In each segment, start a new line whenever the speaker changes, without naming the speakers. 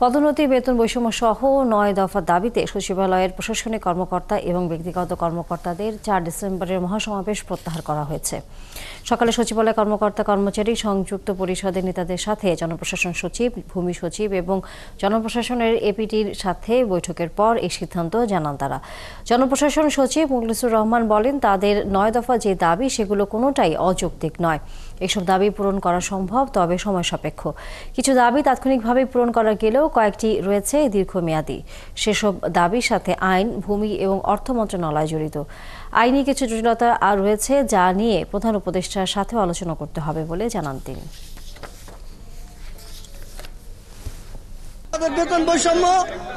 পদোন্নতি, বেতন বৈষম্য সহ ৯ দফা দাবিতে সচিবালয়ের প্রশাসনিক কর্মকর্তা এবং ব্যক্তিগত কর্মকর্তাদের ৪ ডিসেম্বরের মহাসমাবেশ প্রত্যাহার করা হয়েছে। সকালে সচিবালয় কর্মকর্তা কর্মচারী সংযুক্ত পরিষদের নেতাদের সাথে জনপ্রশাসন সচিব, ভূমি সচিব এবং জনপ্রশাসনের এপিটির সাথে বৈঠকের পর এই সিদ্ধান্ত জানান তারা। জনপ্রশাসন সচিব মুখলিসুর রহমান বলেন, তাদের ৯ দফা যে দাবি সেগুলো কোনোটাই অযৌক্তিক নয়। এসব দাবি পূরণ করা সম্ভব, তবে সময় সাপেক্ষ। কিছু দাবি তাৎক্ষণিকভাবে পূরণ করা গেলেও কয়েকটি রয়েছে দীর্ঘমেয়াদী। সেসব দাবির সাথে আইন, ভূমি এবং অর্থ মন্ত্রণালয় জড়িত। আইনি কিছু জটিলতা আর রয়েছে, যা নিয়ে প্রধান উপদেষ্টার সাথে আলোচনা করতে হবে বলে জানান তিনি।
বেতন বৈষম্য,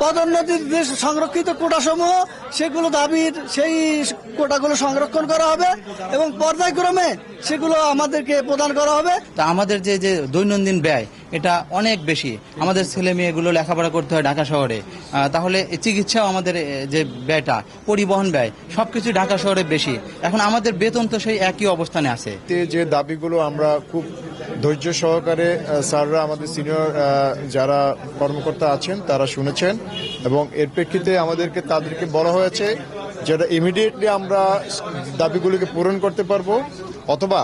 পদোন্নতির যে সংরক্ষিত কোটাসমূহ, সেগুলো দাবির সেই কোটাগুলো সংরক্ষণ করা হবে এবং পর্যায়ক্রমে সেগুলো আমাদেরকে প্রদান করা হবে।
তা আমাদের যে দৈনন্দিন ব্যয় এটা অনেক বেশি। আমাদের ছেলে মেয়েগুলো লেখাপড়া করতে হয় ঢাকা শহরে, তাহলে চিকিৎসাও আমাদের যে ব্যয়টা, পরিবহন ব্যয়, সবকিছু ঢাকা শহরে বেশি। এখন আমাদের বেতন তো সেই একই অবস্থানে আছে।
যে দাবিগুলো আমরা খুব ধৈর্য সহকারে স্যাররা, আমাদের সিনিয়র যারা কর্মকর্তা আছেন তারা শুনেছেন এবং এর প্রেক্ষিতে তাদেরকে বলা হয়েছে যেটা ইমিডিয়েটলি আমরা দাবিগুলিকে পূরণ করতে পারবো, অথবা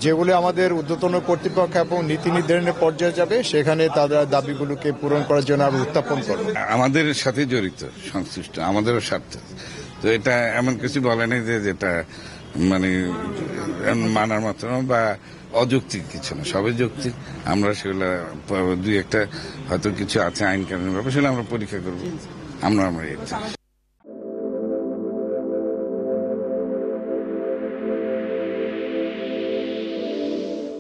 যেগুলি আমাদের ঊর্ধ্বতন কর্তৃপক্ষ এবং নীতি নির্ধারণের পর্যায়ে যাবে সেখানে তাদের দাবিগুলোকে পূরণ করার জন্য আমরা উত্থাপন করব।
আমাদের সাথে জড়িত, সংশ্লিষ্ট, আমাদেরও স্বার্থ। তো এটা এমন কিছু বলেনি যে যেটা মানে মানার মতো বা অযৌক্তিক কিছু না, সবই যৌক্তিক। আমরা সেগুলো দুই একটা হয়তো কিছু আছে আইন কানুনের ব্যাপারে, সেগুলো আমরা পরীক্ষা করবো। আমরা